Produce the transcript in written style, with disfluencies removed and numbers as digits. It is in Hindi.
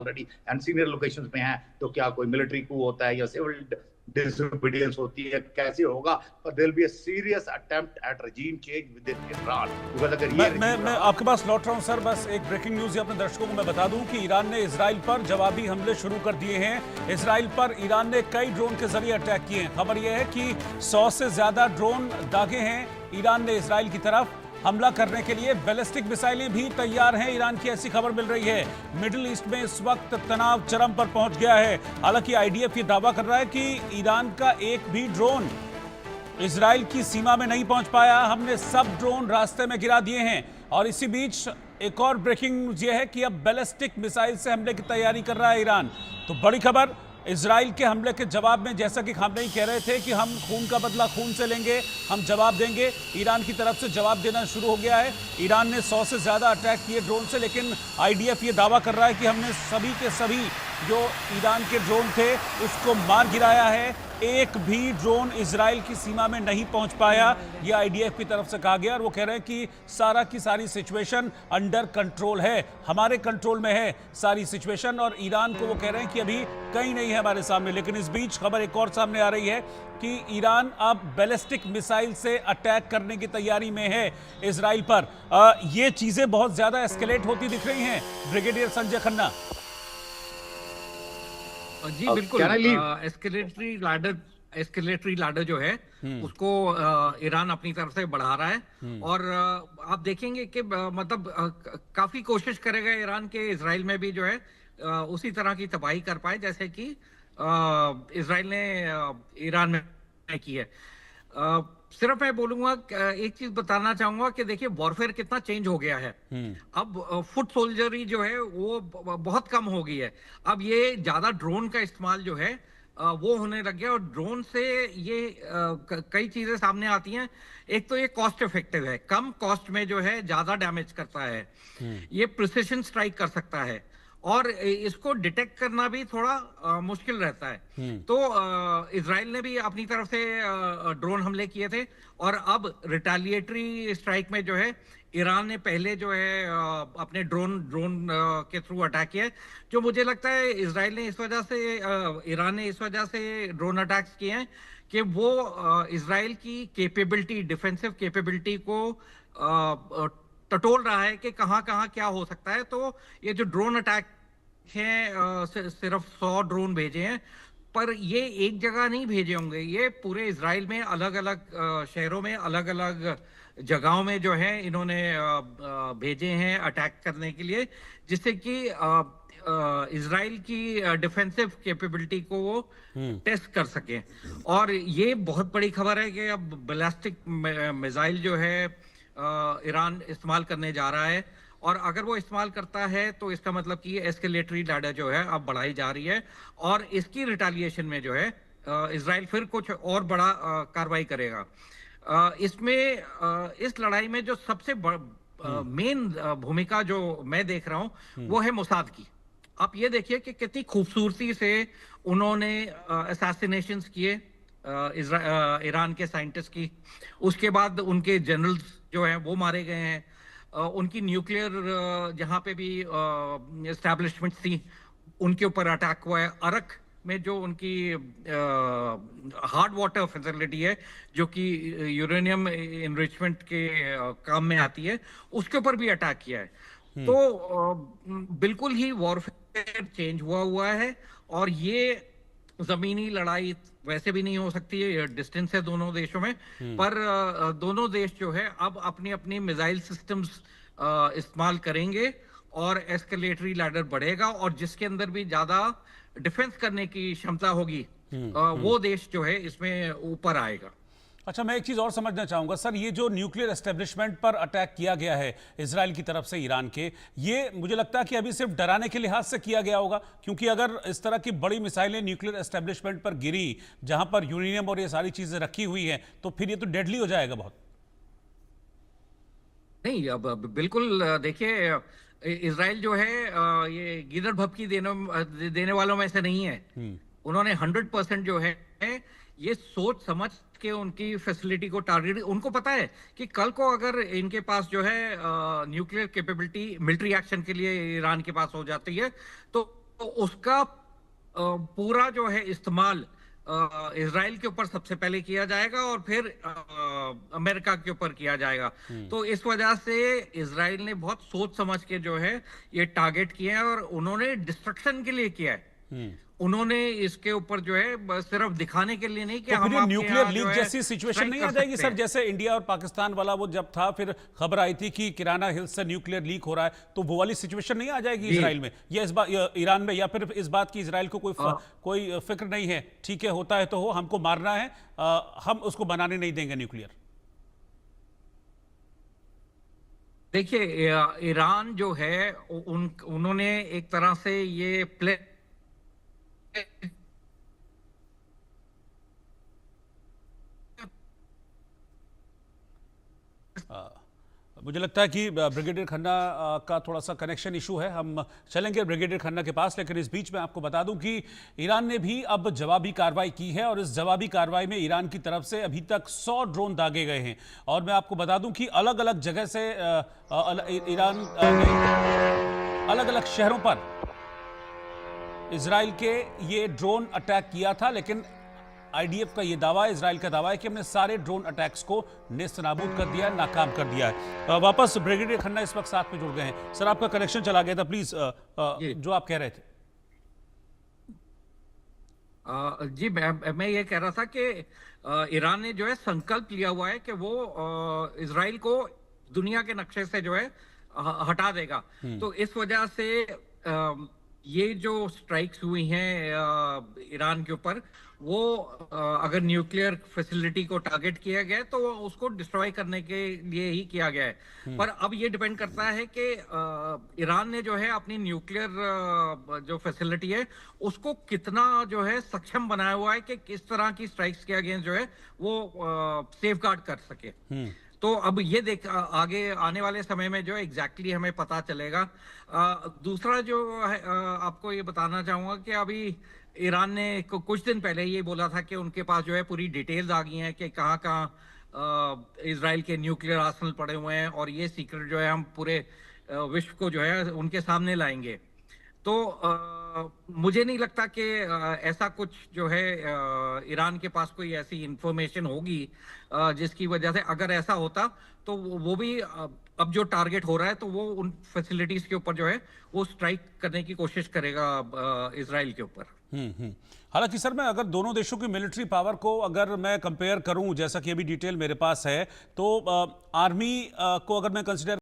ऑलरेडी एंड सीनियर लोकेशंस में है, तो क्या कोई मिलिट्री कू होता है या सिविल डिसोबीडियंस होती है, कैसे होगा? पर there will be a serious attempt at regime change within Iran, because अगर ये मैं आपके पास लौट रहा हूं सर। बस एक ब्रेकिंग न्यूज अपने दर्शकों को मैं बता दूं कि ईरान ने इजराइल पर जवाबी हमले शुरू कर दिए हैं। इजराइल पर ईरान ने कई ड्रोन के जरिए अटैक किए हैं। खबर यह है कि 100 से ज्यादा ड्रोन दागे हैं ईरान ने इजराइल की तरफ। हमला करने के लिए बैलिस्टिक मिसाइलें भी तैयार हैं ईरान की, ऐसी खबर मिल रही है। मिडिल ईस्ट में इस वक्त तनाव चरम पर पहुंच गया है। हालांकि आईडीएफ ये दावा कर रहा है कि ईरान का एक भी ड्रोन इजराइल की सीमा में नहीं पहुंच पाया, हमने सब ड्रोन रास्ते में गिरा दिए हैं। और इसी बीच एक और ब्रेकिंग न्यूज ये है कि अब बैलिस्टिक मिसाइल से हमले की तैयारी कर रहा है ईरान। तो बड़ी खबर, इजराइल के हमले के जवाब में, जैसा कि खामनेई कह रहे थे कि हम खून का बदला खून से लेंगे, हम जवाब देंगे, ईरान की तरफ से जवाब देना शुरू हो गया है। ईरान ने 100 से ज्यादा अटैक किए ड्रोन से, लेकिन आईडीएफ ये दावा कर रहा है कि हमने सभी के सभी जो ईरान के ड्रोन थे उसको मार गिराया है। एक भी ड्रोन इजराइल की सीमा में नहीं पहुंच पाया, यह आईडीएफ की तरफ से कहा गया। और वो कह रहे हैं कि सारा की सारी सिचुएशन अंडर कंट्रोल है, हमारे कंट्रोल में है सारी सिचुएशन। और ईरान को वो कह रहे हैं कि अभी कहीं नहीं है हमारे सामने। लेकिन इस बीच खबर एक और सामने आ रही है कि ईरान अब बैलिस्टिक मिसाइल से अटैक करने की तैयारी में है इजराइल पर। ये चीजें बहुत ज्यादा एस्केलेट होती दिख रही हैं, ब्रिगेडियर संजय खन्ना। जी बिल्कुल, एस्केलेटरी लैडर जो है उसको ईरान अपनी तरफ से बढ़ा रहा है। और आप देखेंगे कि मतलब काफी कोशिश करेगा ईरान के इजराइल में भी जो है उसी तरह की तबाही कर पाए जैसे कि इजराइल ने ईरान में की है। सिर्फ मैं बोलूंगा, एक चीज बताना चाहूंगा कि देखिए वॉरफेयर कितना चेंज हो गया है। अब फुट सोल्जरी जो है वो बहुत कम हो गई है। अब ये ज्यादा ड्रोन का इस्तेमाल जो है वो होने लग गया। और ड्रोन से ये कई चीजें सामने आती हैं। एक तो ये कॉस्ट इफेक्टिव है, कम कॉस्ट में जो है ज्यादा डैमेज करता है, ये प्रिसिशन स्ट्राइक कर सकता है, और इसको डिटेक्ट करना भी थोड़ा मुश्किल रहता है। तो इजराइल ने भी अपनी तरफ से ड्रोन हमले किए थे, और अब रिटेलिएटरी स्ट्राइक में जो है ईरान ने पहले जो है अपने ड्रोन के थ्रू अटैक किया है। जो मुझे लगता है इजराइल ने इस वजह से, ईरान ने इस वजह से ड्रोन अटैक्स किए हैं कि वो इजराइल की कैपेबिलिटी, डिफेंसिव कैपेबिलिटी को टटोल रहा है कि कहां कहां क्या हो सकता है। तो ये जो ड्रोन अटैक हैं, सिर्फ 100 ड्रोन भेजे हैं, पर ये एक जगह नहीं भेजे होंगे, ये पूरे इजराइल में अलग अलग शहरों में, अलग अलग जगहों में जो है इन्होंने भेजे हैं अटैक करने के लिए, जिससे कि इजराइल की डिफेंसिव कैपेबिलिटी को वो टेस्ट कर सके। और ये बहुत बड़ी खबर है कि अब बैलिस्टिक मिसाइल जो है ईरान इस्तेमाल करने जा रहा है। और अगर वो इस्तेमाल करता है तो इसका मतलब कि एस्केलेटरी लैडर जो है अब बढ़ाई जा रही है, और इसकी रिटेलिएशन में जो है इजराइल फिर कुछ और बड़ा कार्रवाई करेगा। इसमें इस लड़ाई में जो सबसे मेन भूमिका जो मैं देख रहा हूं वो है मोसाद की। आप ये देखिए कि कितनी खूबसूरती से उन्होंने असैसिनेशंस किए ईरान के साइंटिस्ट की। उसके बाद उनके जनरल्स जो हैं वो मारे गए हैं। उनकी न्यूक्लियर जहां पे भी एस्टैब्लिशमेंट थी उनके ऊपर अटैक हुआ है। अरक में जो उनकी हार्ड वाटर फैसिलिटी है जो कि यूरेनियम इनरिचमेंट के काम में आती है, उसके ऊपर भी अटैक किया है। तो बिल्कुल ही वॉरफेयर चेंज हुआ है। और ये जमीनी लड़ाई वैसे भी नहीं हो सकती है, डिस्टेंस है दोनों देशों में, पर दोनों देश जो है अब अपनी अपनी मिसाइल सिस्टम्स इस्तेमाल करेंगे और एस्केलेटरी लैडर बढ़ेगा, और जिसके अंदर भी ज्यादा डिफेंस करने की क्षमता होगी वो देश जो है इसमें ऊपर आएगा। अच्छा, मैं एक चीज़ और समझना चाहूँगा सर, ये जो न्यूक्लियर एस्टेब्लिशमेंट पर अटैक किया गया है इजराइल की तरफ से ईरान के, ये मुझे लगता है कि अभी सिर्फ डराने के लिहाज से किया गया होगा, क्योंकि अगर इस तरह की बड़ी मिसाइलें न्यूक्लियर एस्टेब्लिशमेंट पर गिरी जहां पर यूरेनियम और ये सारी चीज़ें रखी हुई हैं, तो फिर ये तो डेडली हो जाएगा बहुत। नहीं, अब बिल्कुल देखिए, इजराइल जो है ये गिदड़ भपकी देने वालों में से नहीं है। उन्होंने 100% जो है ये सोच समझ के उनकी फैसिलिटी को टारगेट, उनको पता है कि कल को अगर इनके पास जो है न्यूक्लियर कैपेबिलिटी मिलिट्री एक्शन के लिए ईरान के पास हो जाती है तो उसका पूरा जो है इस्तेमाल इजराइल के ऊपर सबसे पहले किया जाएगा और फिर अमेरिका के ऊपर किया जाएगा। तो इस वजह से इजराइल ने बहुत सोच समझ के जो है ये टारगेट किए हैं और उन्होंने डिस्ट्रक्शन के लिए किया है। उन्होंने इसके ऊपर जो है सिर्फ दिखाने के लिए नहीं कि तो हम फिर न्यूक्लियर लीक जैसी जैसी सिचुएशन नहीं आ जाएगी सर? जैसे इंडिया और पाकिस्तान वाला वो जब था, फिर खबर आई थी कि किराना हिल्स से न्यूक्लियर लीक हो रहा है, तो वो वाली सिचुएशन नहीं आ जाएगी इजराइल में या इस बात ईरान में? या फिर इस बात की इजराइल को कोई फिक्र नहीं है, ठीक है होता है तो हो, हमको मारना है, हम उसको बनाने नहीं देंगे न्यूक्लियर? देखिए, ईरान जो है उन्होंने एक तरह से ये प्ले मुझे लगता है कि ब्रिगेडियर खन्ना का थोड़ा सा कनेक्शन इशू है। हम चलेंगे ब्रिगेडियर खन्ना के पास, लेकिन इस बीच में आपको बता दूं कि ईरान ने भी अब जवाबी कार्रवाई की है और इस जवाबी कार्रवाई में ईरान की तरफ से अभी तक 100 ड्रोन दागे गए हैं। और मैं आपको बता दूं कि अलग अलग जगह से ईरान ने अलग अलग शहरों पर इजराइल के ये ड्रोन अटैक किया था, लेकिन आईडीएफ का ये दावा है, इजराइल का दावा है कि हमने सारे ड्रोन अटैक्स को नेस्तनाबूद कर दिया है, नाकाम कर दिया है। वापस ब्रिगेडियर खन्ना इस वक्त साथ में जुड़ गए हैं। सर, आपका कनेक्शन चला गया था, प्लीज जो आप कह रहे थे। जी, मैं ये कह रहा था कि ईरान ने जो है संकल्प लिया हुआ है कि वो इजराइल को दुनिया के नक्शे से जो है हटा देगा। तो इस वजह से ये जो स्ट्राइक्स हुई हैं ईरान के ऊपर, वो अगर न्यूक्लियर फैसिलिटी को टारगेट किया गया है तो उसको डिस्ट्रॉय करने के लिए ही किया गया है। पर अब ये डिपेंड करता है कि ईरान ने जो है अपनी न्यूक्लियर जो फैसिलिटी है उसको कितना जो है सक्षम बनाया हुआ है कि किस तरह की स्ट्राइक्स के अगेंस्ट जो है वो सेफगार्ड कर सके। तो अब ये आगे आने वाले समय में जो एग्जैक्टली हमें पता चलेगा। दूसरा जो है आपको ये बताना चाहूंगा कि अभी ईरान ने कुछ दिन पहले ये बोला था कि उनके पास जो है पूरी डिटेल्स आ गई हैं कि कहाँ कहाँ इजराइल के न्यूक्लियर आर्सेनल पड़े हुए हैं और ये सीक्रेट जो है हम पूरे विश्व को जो है उनके सामने लाएंगे। तो मुझे नहीं लगता कि ऐसा कुछ जो है ईरान के पास कोई ऐसी इंफॉर्मेशन होगी जिसकी वजह से, अगर ऐसा होता तो वो भी अब जो टारगेट हो रहा है तो वो उन फैसिलिटीज के ऊपर जो है वो स्ट्राइक करने की कोशिश करेगा इजराइल के ऊपर। हालांकि सर, मैं अगर दोनों देशों की मिलिट्री पावर को अगर मैं कंपेयर करूं, जैसा कि अभी डिटेल मेरे पास है, तो आर्मी को अगर मैं कंसिडर